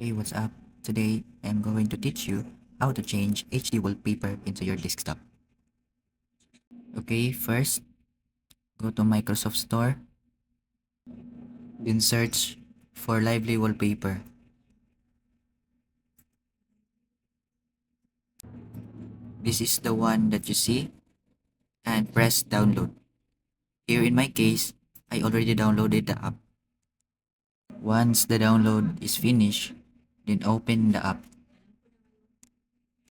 Hey, what's up? Today I'm going to teach you how to change HD wallpaper into your desktop. Okay, first go to Microsoft Store, then search for Lively Wallpaper. This is the one that you see and press download. Here in my case, I already downloaded the app. Once the download is finished, then open the app.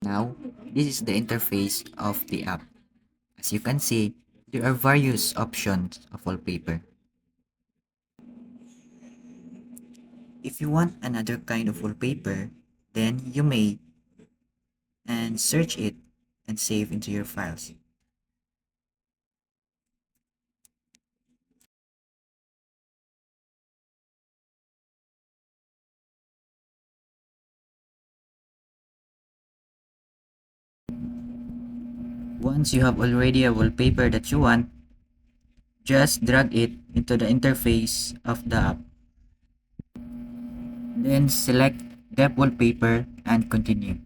Now, this is the interface of the app. As you can see, there are various options of wallpaper. If you want another kind of wallpaper, then you may and search it and save into your files. Once you have already a wallpaper that you want, just drag it into the interface of the app. Then select Depth Wallpaper and continue.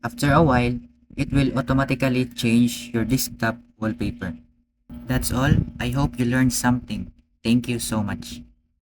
After a while, it will automatically change your desktop wallpaper. That's all. I hope you learned something. Thank you so much.